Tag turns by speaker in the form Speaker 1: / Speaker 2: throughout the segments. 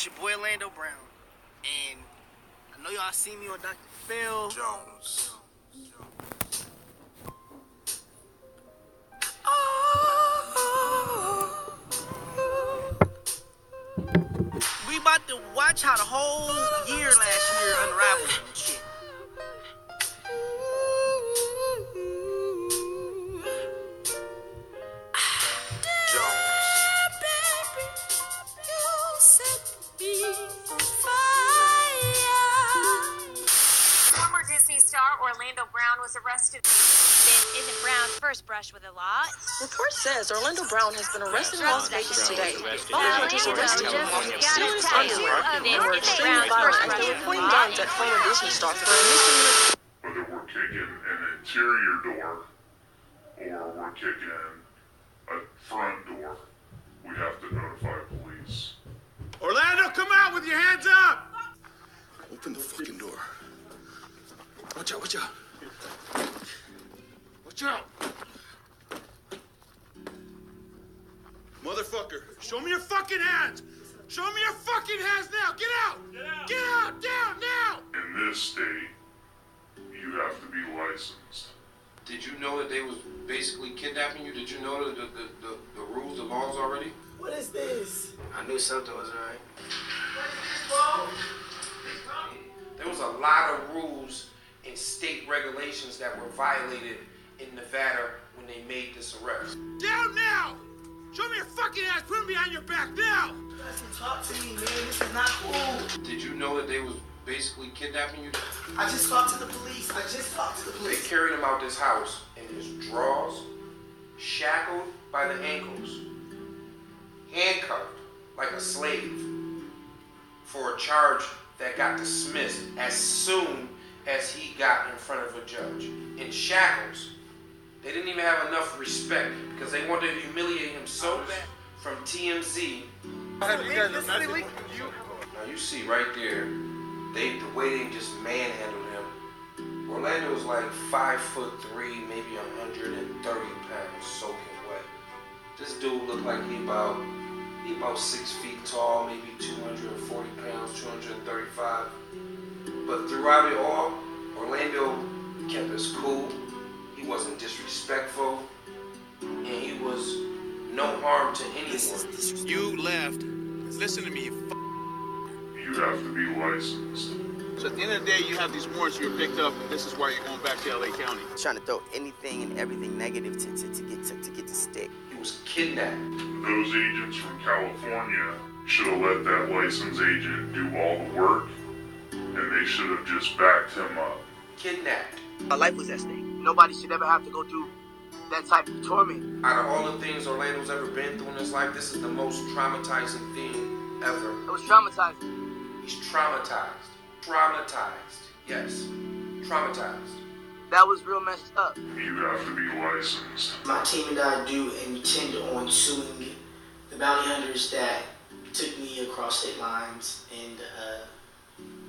Speaker 1: your boy Orlando Brown, and I know y'all see me on Dr. Phil
Speaker 2: Jones.
Speaker 1: We about to watch how the whole year last year unraveled and shit.
Speaker 3: Former Disney star Orlando Brown was arrested.
Speaker 4: This isn't Brown's first brush with the law.
Speaker 5: Report says Orlando Brown has been arrested in Las Vegas today. Bone hunters arrested him while he was stealing his underwear and were extremely violent as they were pointing guns at former Disney star for a misdemeanor.
Speaker 2: Whether we're kicking an interior door or we're kicking a front door, we have to notify police.
Speaker 6: Orlando, come out with your hands up!
Speaker 2: Open the fucking door. Watch out, watch out.
Speaker 6: Watch out! Motherfucker, show me your fucking hands! Show me your fucking hands now! Get out! Get out! Get out! Down now!
Speaker 2: In this state, you have to be licensed.
Speaker 7: Did you know that they was basically kidnapping you? Did you know the rules, the laws already?
Speaker 1: What is this? I knew something was right.
Speaker 7: There was a lot of rules and state regulations that were violated in Nevada when they made this arrest.
Speaker 6: Down now! Show me your fucking hands! Put them behind your back now!
Speaker 1: You guys can talk to me, man. This is not cool.
Speaker 7: Did you know that they was basically kidnapping you?
Speaker 1: I just talked to the police.
Speaker 7: They carried him out this house in his drawers, shackled by the ankles, handcuffed like a slave for a charge that got dismissed as soon as he got in front of a judge. In shackles. They didn't even have enough respect because they wanted to humiliate him so bad from TMZ.
Speaker 6: Have you guys a message?
Speaker 7: Now you see right there, the way they just manhandled him. Orlando was like 5'3", maybe 130 pounds, soaking wet. This dude looked like he about 6 feet tall, maybe 240 pounds, 235. But throughout it all, Orlando kept his cool. He wasn't disrespectful, and he was no harm to anyone.
Speaker 6: You left. Listen to me,
Speaker 2: You have to be licensed.
Speaker 6: So at the end of the day, you have these warrants, you're picked up, and this is why you're going back to LA County.
Speaker 1: Trying to throw anything and everything negative to get to stick.
Speaker 7: He was kidnapped.
Speaker 2: Those agents from California should have let that licensed agent do all the work, and they should have just backed him up.
Speaker 7: Kidnapped.
Speaker 1: My life was at stake. Nobody should ever have to go through that type of torment.
Speaker 7: Out of all the things Orlando's ever been through in his life, this is the most traumatizing thing ever.
Speaker 1: It was traumatizing.
Speaker 7: He's traumatized. Traumatized. Yes. Traumatized.
Speaker 1: That was real messed up.
Speaker 2: You have to be licensed.
Speaker 8: My team and I do intend on suing the bounty hunters that took me across state lines and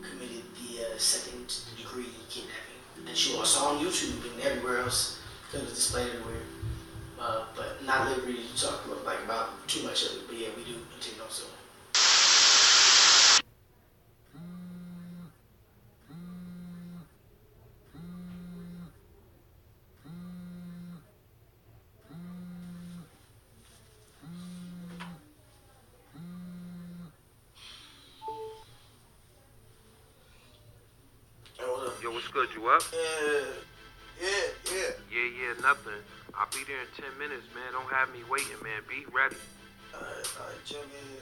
Speaker 8: committed the second degree kidnapping. And she was on YouTube and everywhere else. It was displayed everywhere. But not liberty to talk about too much of it. But yeah, we do intend on suing.
Speaker 7: Yo, what's good? You up?
Speaker 8: Yeah.
Speaker 7: Yeah, nothing. I'll be there in 10 minutes, man. Don't have me waiting, man. Be ready.
Speaker 8: Alright, Jim, yeah.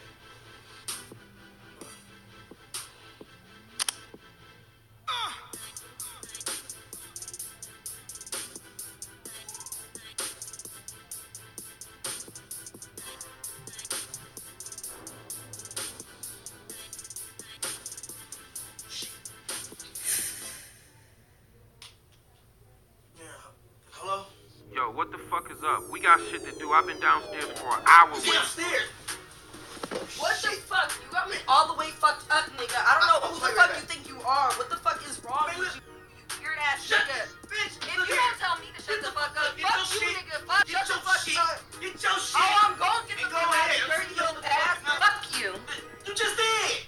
Speaker 8: Hello?
Speaker 7: Yo, what the fuck is up? We got shit to do. I've been downstairs for an hour.
Speaker 8: Upstairs!
Speaker 5: What the fuck? You got me all the way fucked up, nigga. I don't know who the fuck you think you are. What the fuck is wrong with you? You weird ass nigga.
Speaker 8: Bitch,
Speaker 5: If you don't tell me to shut the fuck up, fuck you, nigga. Fuck
Speaker 8: Get your
Speaker 5: the fuck
Speaker 8: shit.
Speaker 5: up.
Speaker 8: Get your shit.
Speaker 5: Oh, I'm going to get the
Speaker 8: Go
Speaker 5: fuck out
Speaker 8: ahead.
Speaker 5: of dirty little ass. Fuck you.
Speaker 8: You just did.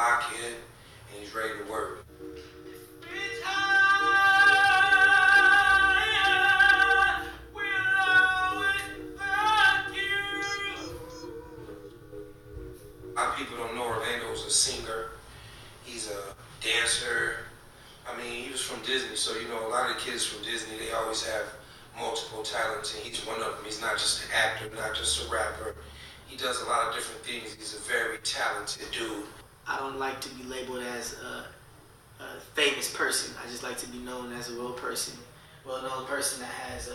Speaker 7: lock in, and he's ready to work. A lot of people don't know Orlando's a singer. He's a dancer. I mean, he was from Disney, so you know a lot of the kids from Disney, they always have multiple talents, and he's one of them. He's not just an actor, not just a rapper. He does a lot of different things. He's a very talented dude.
Speaker 8: I don't like to be labeled as a famous person. I just like to be known as a real person, well-known person that has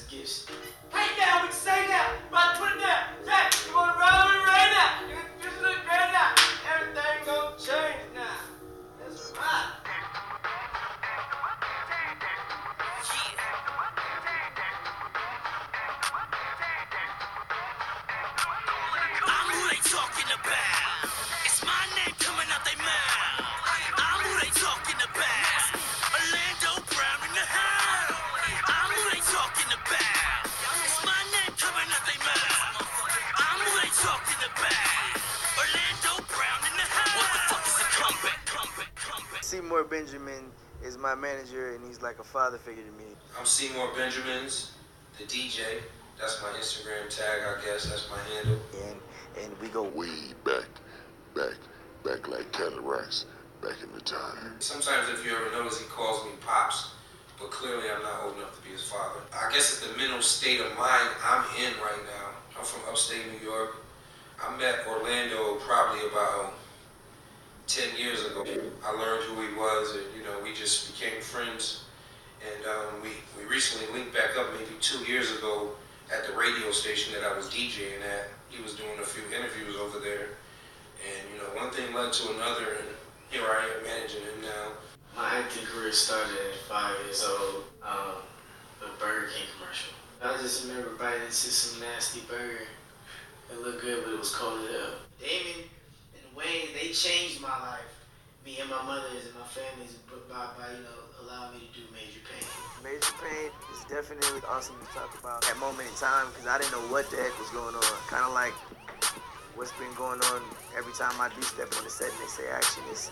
Speaker 8: gifts.
Speaker 1: Hey now, we can say now. About 20 now. Zach, you want to roll with it right now? You look great now. Everything gonna change now. That's right. I'm who they talking about. It's my name coming out their mouth. I'm who they talking about. Orlando Brown in the house. I'm who they talking about. It's my name coming out their mouth. I'm who they talking about. Orlando Brown in the house. What the fuck is a comeback?
Speaker 9: Seymour Benjamin is my manager, and he's like a father figure to me.
Speaker 7: I'm Seymour Benjamins, the DJ. That's my Instagram tag, I guess. That's my handle.
Speaker 9: And we go
Speaker 10: way back like cataracts back in the time.
Speaker 7: Sometimes if you ever notice, he calls me Pops, but clearly I'm not old enough to be his father. I guess at the mental state of mind I'm in right now, I'm from upstate New York. I met Orlando probably about 10 years ago. I learned who he was, and you know, we just became friends. And we recently linked back up maybe 2 years ago at the radio station that I was DJing at. He was doing a few interviews over there. And you know, one thing led to another, and here I am managing him now.
Speaker 8: My acting career started at 5 years old, a Burger King commercial. I just remember biting into some nasty burger. It looked good, but it was cold as hell. Damon and Wayne, they changed my life. Me and my mother's and my family's by you know, allowing me to do Major Pain.
Speaker 9: Major Pain is definitely awesome to talk about that moment in time, because I didn't know what the heck was going on. Kind of like what's been going on every time I do step on the set and they say action is,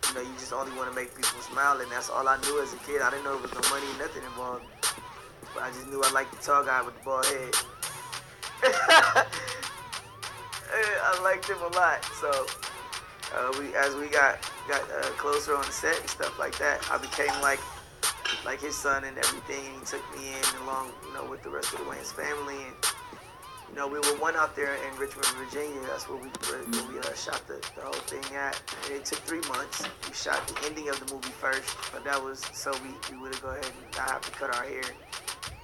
Speaker 9: you know, you just only want to make people smile, and that's all I knew as a kid. I didn't know there was no money, nothing involved, but I just knew I liked the tall guy with the bald head. I liked him a lot, so as we got closer on the set and stuff like that, I became like his son and everything, and he took me in along, you know, with the rest of the Wayne's family. And you know, we were one out there in Richmond, Virginia. That's where we shot the whole thing at. And it took 3 months. We shot the ending of the movie first, but that was so we would go ahead and not have to cut our hair.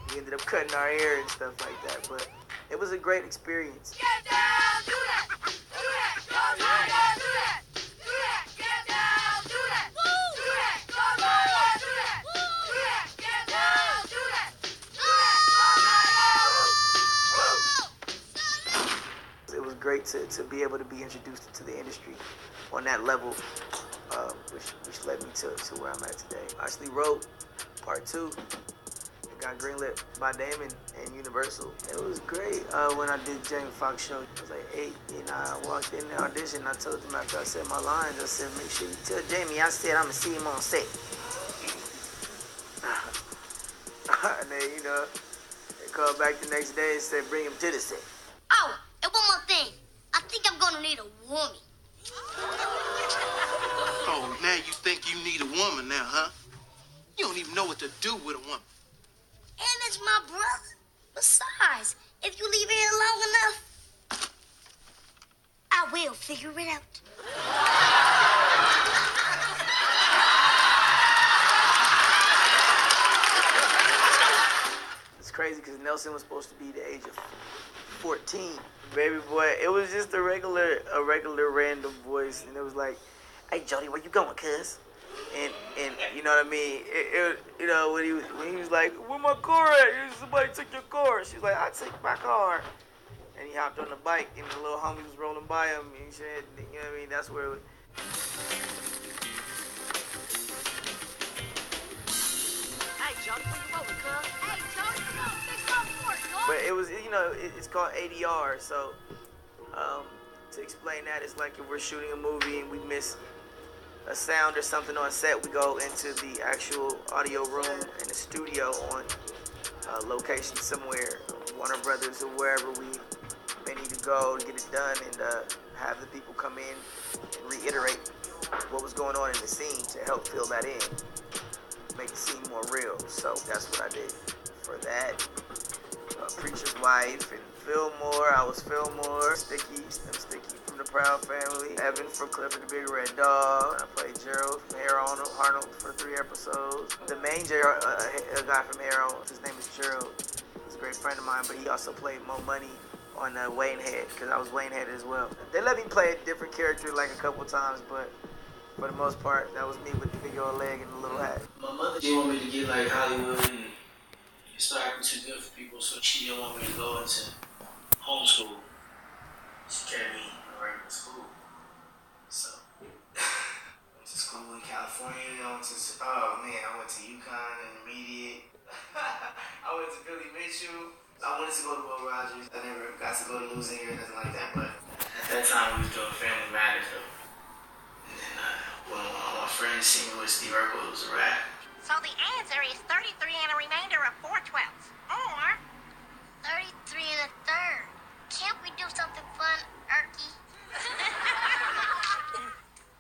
Speaker 9: We ended up cutting our hair and stuff like that, but it was a great experience.
Speaker 1: Get down, do that, do that, go down, do that, do that, get down, do that, do that, go down, do that, do that, get down, do that, do that,
Speaker 9: It was great to be able to be introduced to the industry on that level, which led me to where I'm at today. I actually wrote part 2. Got greenlit by Damon and Universal. It was great. When I did Jamie Foxx show, I was like 8, and I walked in the audition, and I told them after I said my lines, I said, make sure you tell Jamie I said I'm gonna see him on set. And then, you know, they called back the next day and said, bring him to the set.
Speaker 11: Oh, and one more thing. I think I'm gonna need a woman.
Speaker 6: Oh, now you think you need a woman now, huh? You don't even know what to do with a woman.
Speaker 11: And it's my brother. Besides, if you leave here long enough, I will figure it out.
Speaker 9: It's crazy because Nelson was supposed to be the age of 14. Baby boy, it was just a regular random voice, and it was like, hey Jody, where you going, cuz? And you know what I mean? You know, when he was like, where my car at? Somebody took your car. She was like, I took my car. And he hopped on the bike, and the little homie was rolling by him, and he said, you know what I mean? That's where
Speaker 4: Hey, Jody, where you going, cuz? Hey, Jody, come on, fix our fork,
Speaker 9: But it was, you know, it's called ADR, so To explain that, it's like if we're shooting a movie and we miss a sound or something on set, we go into the actual audio room in the studio on location somewhere, Warner Brothers or wherever we may need to go to get it done, and have the people come in and reiterate what was going on in the scene to help fill that in, make the scene more real. So that's what I did for that. Preacher's Wife and Fillmore. I was Fillmore. Sticky from the Proud Family. Evan from Clifford the Big Red Dog. I played Gerald from Hair Arnold for 3 episodes. The main guy from Hair Arnold, his name is Gerald. He's a great friend of mine, but he also played Mo Money on Wayne Head, because I was Wayne Head as well. They let me play a different character like a couple times, but for the most part, that was me with the big old leg and the little hat.
Speaker 8: My mother didn't want me to get like Hollywood and start acting too good for people, so she didn't want me to go into homeschool. She kept me in regular school. So, I went to school in California. I went to UConn Intermediate. I went to Billy Mitchell. I wanted to go to Will Rogers. I never got to go to Louisiana or nothing like that, but at that time we was doing Family Matters though. And then one of my friends, Seymour, Steve Urkel, was a rap.
Speaker 11: So the answer is 33 and a remainder of 4/12. Or 33 and a third. Can't we do something fun, Erky?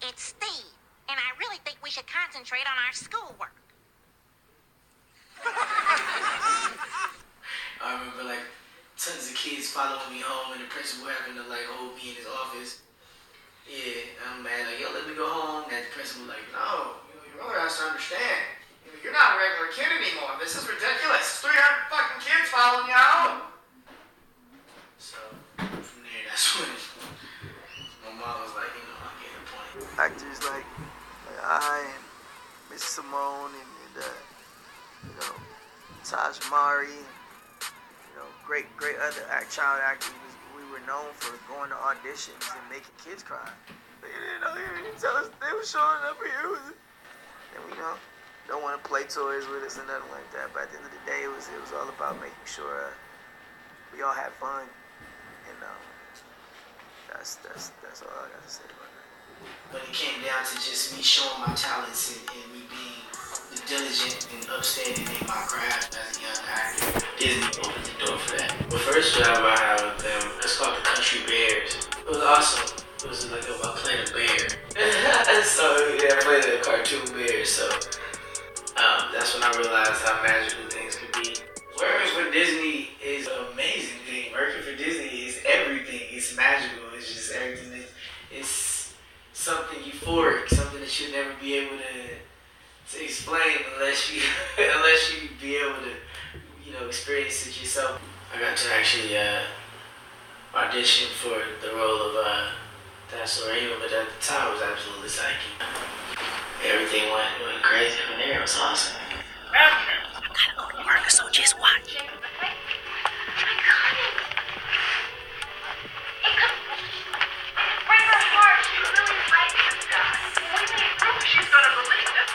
Speaker 3: It's Steve, and I really think we should concentrate on our schoolwork.
Speaker 8: I remember like tons of kids following me home and the principal having to like hold me in his office. Yeah, I'm mad, like, yo, let me go home. And the principal like, no, your mother has to understand. You're not a regular kid anymore. This is ridiculous. 300 fucking kids following you home. So, from there, that's when my mom was like, I'm getting the point.
Speaker 9: Actors like I and Miss Simone and Taj Mari, and, great other child actors. We were known for going to auditions and making kids cry. They didn't tell us they were showing up here. And we don't want to play toys with us or nothing like that. But at the end of the day, it was all about making sure we all had fun. And that's all I got to say about that.
Speaker 8: But it came down to just me showing my talents and me being diligent and upstanding in my craft as a young actor. Disney opened the door for that. The first job I had with them, it's called the Country Bears. It was awesome. It was like about playing a bear. So yeah, I played a cartoon bear. So that's when I realized how magical things could be. Working for Disney is an amazing thing. Working for Disney is everything. It's magical. It's just everything. It's something euphoric, something that you'll never be able to explain unless you be able to, experience it yourself. I got to actually audition for the role of That's Lorena, but at the time it was absolutely psychic. Everything went crazy from there. It was awesome.
Speaker 1: I gotta go to work, so just watch.
Speaker 6: She's gonna believe it.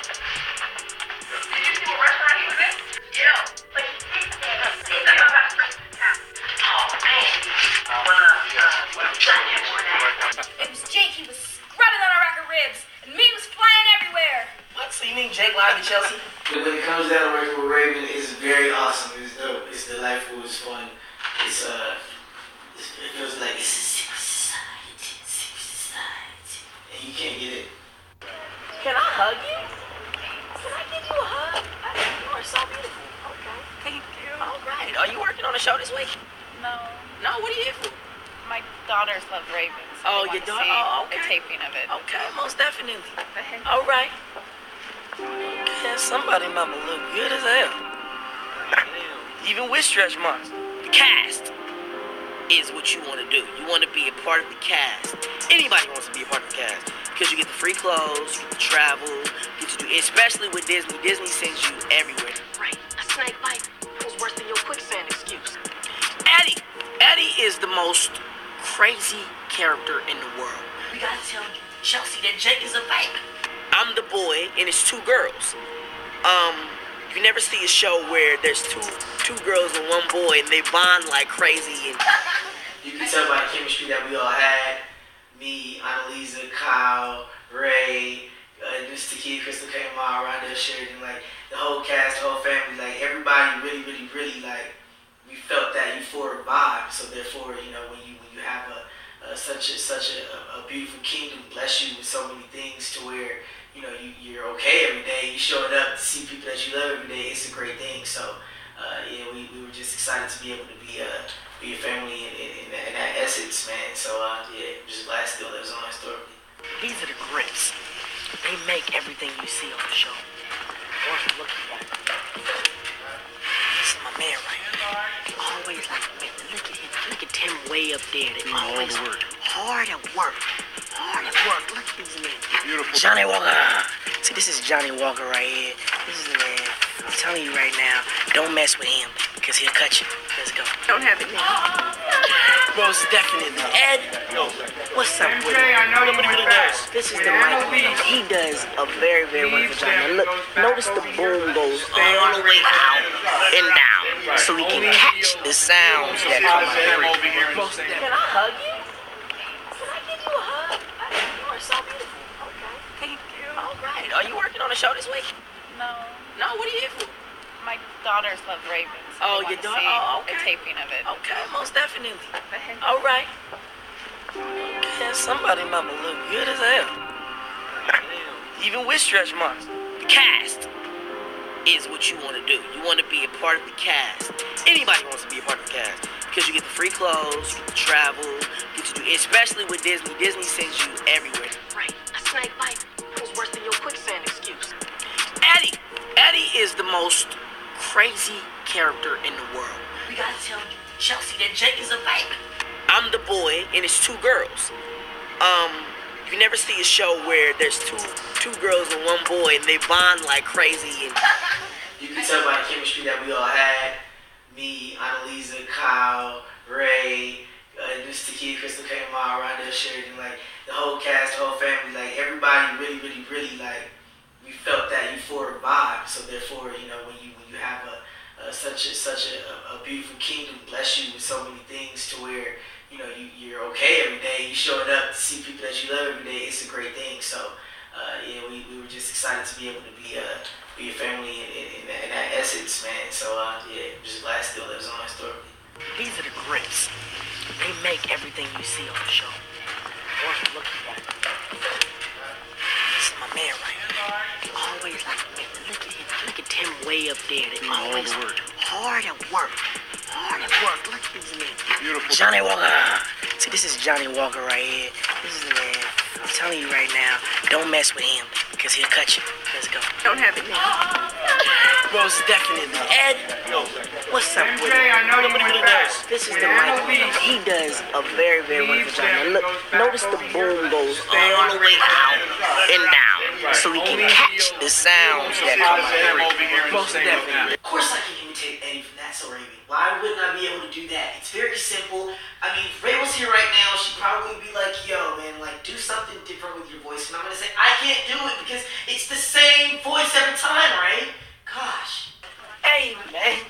Speaker 6: Did you see what restaurant he was in? Yeah. But he did oh, man.
Speaker 4: It was Jake. He was scrubbing on a rack of ribs, and meat was flying everywhere.
Speaker 8: What? So you mean Jake live in Chelsea? When it comes down to working with Raven, it's very awesome. It's dope. It's delightful. It's fun. It feels like it's a society. And you can't get it.
Speaker 5: Can I hug you? Can I give you a hug? You are so beautiful. Okay. Thank you. All right. Are you working on a show this week?
Speaker 12: No.
Speaker 5: No? What are you here for?
Speaker 12: My daughters love Ravens.
Speaker 5: Oh, your daughter? Oh, okay.
Speaker 12: The taping of it.
Speaker 5: Okay, most definitely. All right. Yeah, somebody mama look good as hell. Even with stretch marks. The cast is what you want to do. You want to be a part of the cast. Anybody wants to be a part of the cast. Because you get the free clothes, you get to travel, you get to do, especially with Disney. Disney sends you everywhere. Right, a snake bite was worse than your quicksand excuse. Eddie is the most crazy character in the world. We gotta tell Chelsea that Jake is a fake. I'm the boy, and it's 2 girls. You never see a show where there's two girls and 1 boy, and they bond like crazy. And
Speaker 8: you can tell by the chemistry that we all had. me, Annalisa, Kyle, Ray, Mr. Key, Crystal K. Ma, Rondell Sheridan, like the whole cast, the whole family, like everybody really like we felt that euphoric vibe. So therefore, you know, when you have such a beautiful kingdom bless you with so many things to where, you know, you're okay every day, you showing up to see people that you love every day, it's a great thing. So yeah, we were just excited to be able to be a family in that essence, man. So yeah, just glad still lives on historically.
Speaker 5: These are the grips. They make everything you see on the show. Look at that. This is my man right here. Always like, man, look at Tim way up there. They always hard at work. Look at these men. Beautiful. Johnny Walker. See, this is Johnny Walker right here. This is the man. I'm telling you right now, don't mess with him, because he'll cut you. Let's go.
Speaker 12: Don't have it now.
Speaker 5: Most definitely. Ed, what's up with you?
Speaker 6: I know what he does.
Speaker 5: This is the mic. He does a very wonderful job. Now look, notice the boom goes all the way out and down, so we can catch the sounds that come out. Can I hug you? Can I give you a hug? You are so beautiful. Okay. Thank you. All right. Are you working on a show this week?
Speaker 12: No.
Speaker 5: No, what are you here for?
Speaker 12: My daughters love Ravens.
Speaker 5: Oh, your daughter? Oh, okay.
Speaker 12: A taping of it.
Speaker 5: Okay, most definitely. All right. Yeah, somebody mama look good as hell. Even with stretch marks. The cast is what you want to do. You want to be a part of the cast. Anybody wants to be a part of the cast. Because you get the free clothes, you get to travel, you get to do, especially with Disney. Disney sends you everywhere. Right, a snake bite was worse than your quicksand excuse. Eddie is the most crazy character in the world. We gotta tell Chelsea that Jake is a baby. I'm the boy and it's two girls. You never see a show where there's two girls and one boy and they bond like crazy. And
Speaker 8: you can tell by the chemistry that we all had. Me, Annalisa, Kyle, Ray, Mr. Key, Crystal K. Ma, Rondell Sheridan, like the whole cast, the whole family, like everybody really like we felt that euphoric vibe. So therefore, you know, when you have such a beautiful kingdom bless you with so many things to where, you know, you're okay every day, you showing up to see people that you love every day, it's a great thing. So yeah, we were just excited to be able to be a family in that essence, man. So yeah, just glad still lives on historically.
Speaker 5: these are the grips. They make everything you see on the show. Look at that. This is my man right here. Always like, man, look at him. Look at Tim way up there. They always hard at work. Look at these men. Beautiful. Johnny Walker. See, this is Johnny Walker right here. This is the man. I'm telling you right now, don't mess with him, because he'll cut you. Let's go.
Speaker 12: Don't have it now.
Speaker 5: Most definitely. Ed, what's up with you?
Speaker 6: I know what he does.
Speaker 5: This is the mic. He does a very wonderful job. Now look, notice the boom goes all the way out and down, so we can catch the sounds that come out. Most definitely.
Speaker 8: Of course I can imitate Eddie from That's So Raven. Why wouldn't I be able to do that? It's very simple. I mean, if Ray was here right now, she'd probably be like, yo, man, like, do something different with your voice. And I'm going to say, I can't do it because it's the same voice every time, Ray. Gosh.
Speaker 5: Hey, man.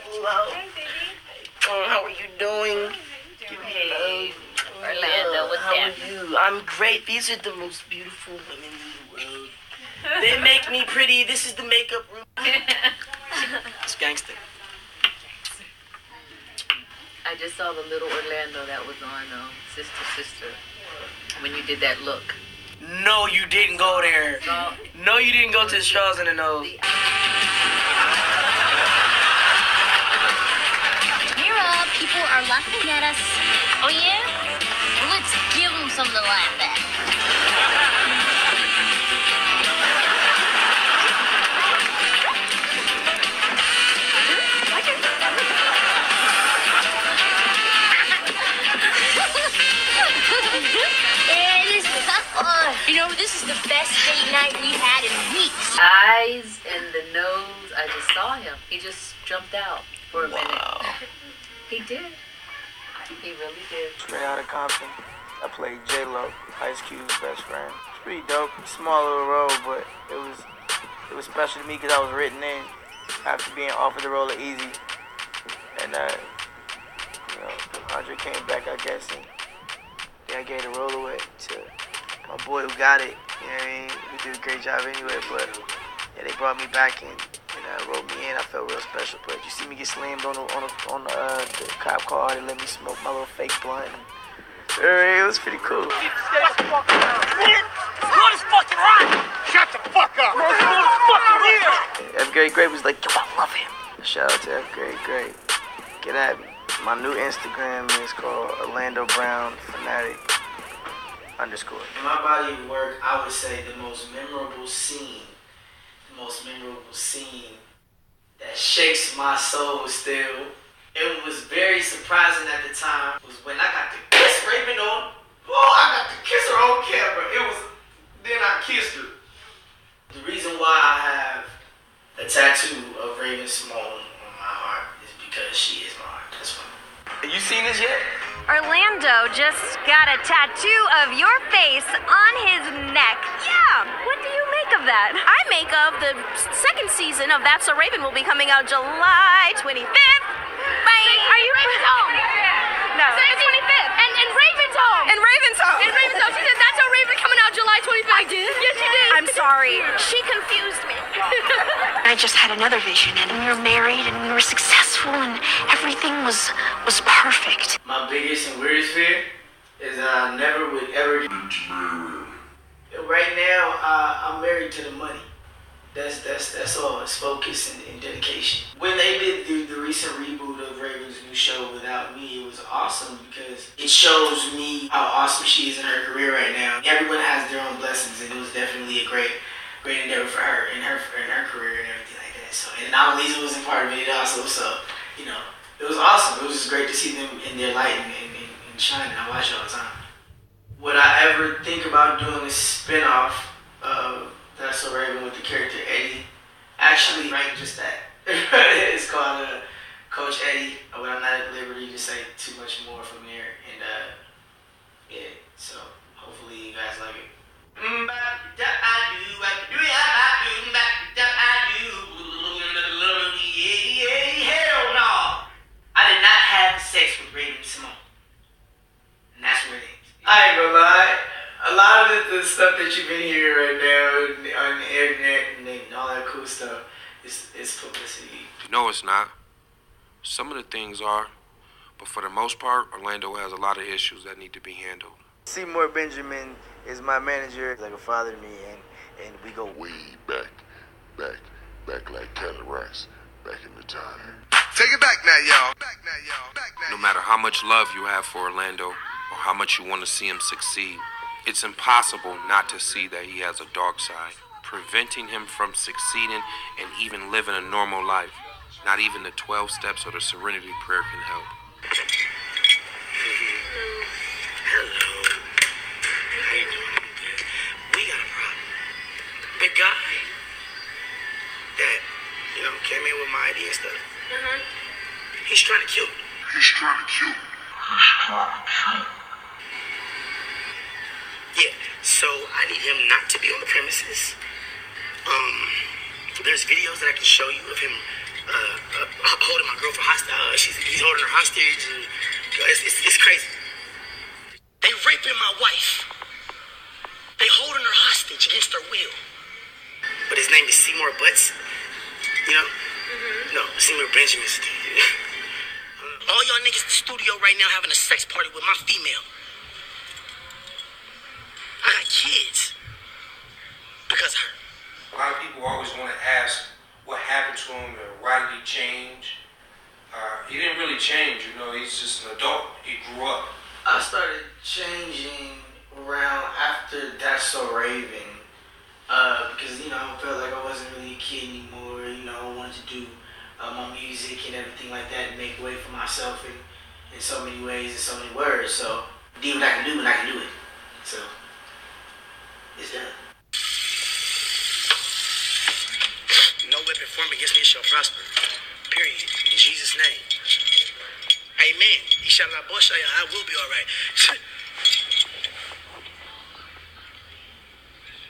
Speaker 5: Hello.
Speaker 12: Hey, baby.
Speaker 5: How are you doing?
Speaker 12: Hey, Orlando, what's
Speaker 5: How
Speaker 12: that?
Speaker 5: are you? I'm great. These are the most beautiful women in the world. They make me pretty. This is the makeup room. It's gangster.
Speaker 13: I just saw the little Orlando that was on Sister when you did that look.
Speaker 5: No, you didn't go there. No, you didn't go to the straws in the nose.
Speaker 11: Mira, people are laughing at us. Oh yeah? Well, let's give them something to laugh at. You know, this is the best date night we've had in weeks.
Speaker 13: Eyes and the nose, I just saw him. He just jumped out for a minute. He did. He really did.
Speaker 9: Straight out of Compton, I played J-Lo, Ice Cube's best friend. It's pretty dope. Small little role, but it was special to me because I was written in after being offered the role of Easy. And you know, Andre came back, I guess, and I gave the role away to my boy who got it. You know what I mean? We did a great job anyway, but yeah, they brought me back and wrote me in. I felt real special. But you see me get slammed on the cop car. They let me smoke my little fake blunt. It was pretty cool.
Speaker 6: Shut the fuck up!
Speaker 9: F. Gary Gray was like, yo, I love him. Shout out to F. Gary Gray. Get at me. My new Instagram is called Orlando Brown Fanatic _.
Speaker 8: In my body of work, I would say the most memorable scene that shakes my soul still. It was very surprising at the time was when I got to kiss Raven on. Oh, I got to kiss her on camera. Then I kissed her. The reason why I have a tattoo of Raven Simone on my heart is because she is my heart. That's why.
Speaker 9: Have you seen this yet?
Speaker 4: Orlando just got a tattoo of your face on his neck. Yeah, what do you make of that?
Speaker 14: I make of the second season of That's So Raven will be coming out July 25th.
Speaker 4: Are you Raven's home? No.
Speaker 14: Say the 25th. And Raven's home.
Speaker 4: And Raven's home.
Speaker 14: And Raven's home. She said That's So Raven coming out July 25th.
Speaker 4: I did?
Speaker 14: Yes, you did.
Speaker 4: I'm sorry.
Speaker 14: She confused me.
Speaker 15: I just had another vision, and we were married, and we were successful, and everything was perfect.
Speaker 8: My biggest and weirdest fear is that I never would ever. Right now, I'm married to the money. That's all. It's focus and dedication. When they did the recent reboot of Raven's new show without me, it was awesome because it shows me how awesome she is in her career right now. Everyone has their own blessings, and it was definitely a great endeavor for her in her career and everything like that. So, and not only was a part of it also, so it was awesome. It was just great to see them in their light and shining. I watch it all the time. Would I ever think about doing a spin-off of That's So Raven with the character Eddie? Actually, right, just that. It's called Coach Eddie, but I'm not at liberty to say too much more from there. And yeah, so hopefully you guys like it. Hell no! I did not have sex with Raven Simone. And that's where it is. I ain't gonna lie. A lot of the stuff that you've been hearing right now on the internet and all that cool stuff is publicity.
Speaker 7: No, it's not. Some of the things are, but for the most part, Orlando has a lot of issues that need to be handled.
Speaker 9: Seymour Benjamin is my manager. He's like a father to me, and we go
Speaker 10: way back like Kelly Rice, back in the time.
Speaker 6: Take it back now, y'all.
Speaker 7: No matter how much love you have for Orlando or how much you want to see him succeed, it's impossible not to see that he has a dark side, preventing him from succeeding and even living a normal life. Not even the 12 steps or the Serenity Prayer can help.
Speaker 8: Hello. How you doing? We got a problem. The guy that, came in with my idea and stuff, he's trying to kill me. Yeah, so I need him not to be on the premises. There's videos that I can show you of him holding my girl for hostage. He's holding her hostage, and it's crazy. They raping my wife. They holding her hostage against her will. But his name is Seymour Butts. No, Seymour Benjamin's. All y'all niggas in the studio right now having a sex party with my female. I got kids because of her.
Speaker 7: A lot of people always want to ask what happened to him or why did he change. He didn't really change, he's just an adult. He grew up.
Speaker 8: I started changing around after That's So Raven because, I felt like I wasn't really a kid anymore. I wanted to do my music and everything like that and make way for myself in so many ways and so many words. So, do what I can do when I can do it. So, it's done. No weapon formed against me shall prosper. Period. In Jesus' name. Amen. Inshallah, I will be alright.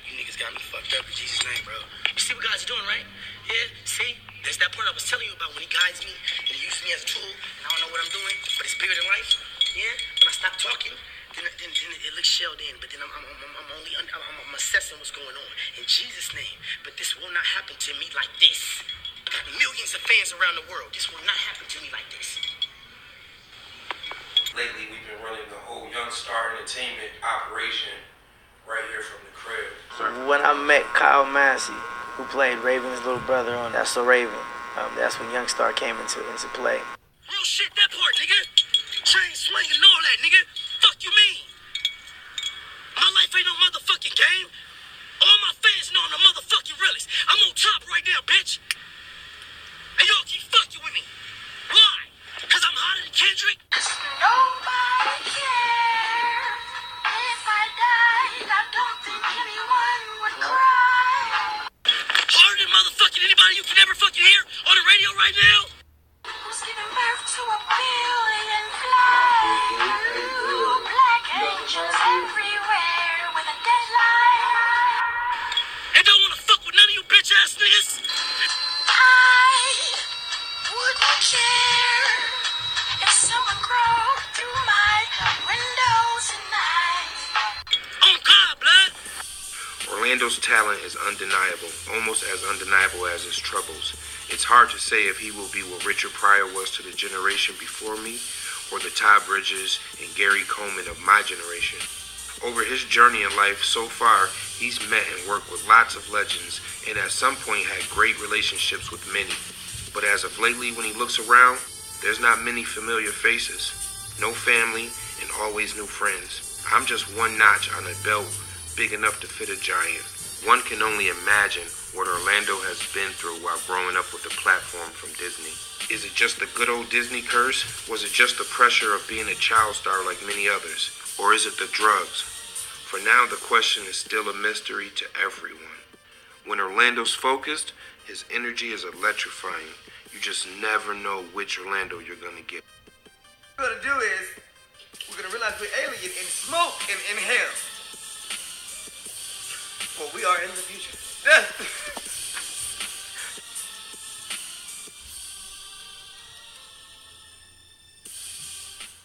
Speaker 8: You niggas got me fucked up in Jesus' name, bro. You see what God's doing, right? Yeah, see? There's that part I was telling you about when he guides me and he uses me as a tool and I don't know what I'm doing, but it's bigger than life. Yeah? When I stop talking,
Speaker 16: then it looks shelled in, but then I'm assessing what's going on in Jesus' name. But this will not happen to me like this. I got millions of fans around the world. This will not happen to me like this.
Speaker 7: Lately, we've been running the whole Young Star Entertainment operation right here from the crib.
Speaker 9: When I met Kyle Massey, who played Raven's little brother on That's So Raven, that's when Young Star came into play.
Speaker 16: Real shit, that part, nigga. Chain swinging and all that, nigga. Fuck you mean? My life ain't no motherfucking game. All my fans know I'm the motherfucking realest. I'm on top right now, bitch. And y'all keep fucking with me. Why? Cause I'm hotter than Kendrick?
Speaker 11: Nobody cares. If I died, I don't think anyone would cry.
Speaker 16: Harder than motherfucking anybody you can ever fucking hear on the radio right now?
Speaker 11: Who's giving birth to a billion flies? Black angels everywhere with a deadline.
Speaker 16: And don't wanna fuck with none of you bitch ass niggas?
Speaker 11: I wouldn't care if someone crawled through my window tonight.
Speaker 16: On God, blood!
Speaker 7: Orlando's talent is undeniable, almost as undeniable as his troubles. It's hard to say if he will be what Richard Pryor was to the generation before me, or the Todd Bridges and Gary Coleman of my generation. Over his journey in life so far, he's met and worked with lots of legends, and at some point had great relationships with many. But as of lately, when he looks around, there's not many familiar faces. No family, and always new friends. I'm just one notch on a belt big enough to fit a giant. One can only imagine what Orlando has been through while growing up with a platform from Disney. Is it just the good old Disney curse? Was it just the pressure of being a child star like many others? Or is it the drugs? For now, the question is still a mystery to everyone. When Orlando's focused, his energy is electrifying. You just never know which Orlando you're gonna get.
Speaker 9: What we're gonna do is, we're gonna realize we're alien and smoke and inhale. Well, we are in the future.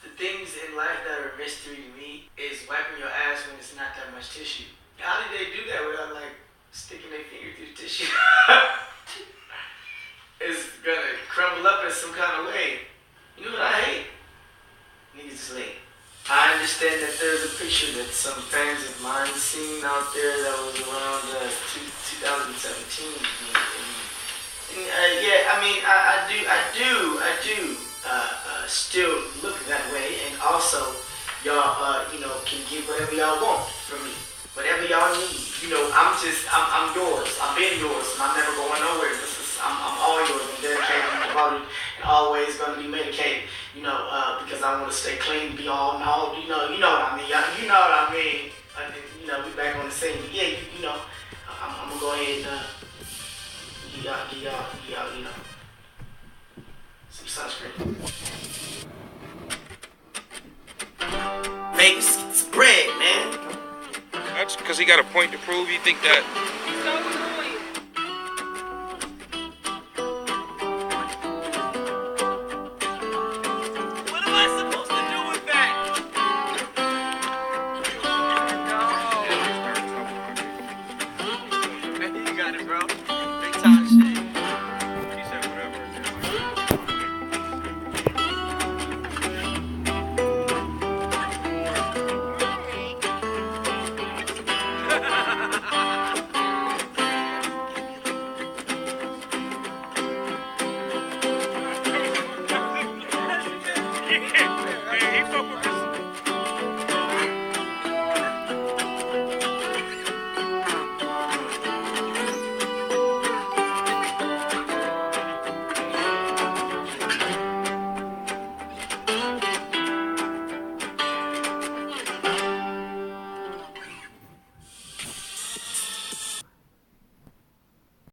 Speaker 9: The things in life that are a mystery to me is wiping your ass when it's not that much tissue. How did they do that without like sticking their finger through the tissue? It's gonna crumble up in some kind of way. You know what I hate? Niggas is late. I understand that there's a picture that some fans of mine seen out there that was around 2017. Yeah, I mean, I do still look that way, and also y'all, can get whatever y'all want from me, whatever y'all need. I'm yours. I've been yours, and I'm never going nowhere. I'm all yours. I'm dedicated, I'm devoted, and always going to be medicated. Because I want to stay clean, be all, you know what I mean. You know what I mean. We back on the scene. But yeah, I'm gonna go ahead and give y'all, some sunscreen. Vegas gets bread, man.
Speaker 7: That's because he got a point to prove. You think that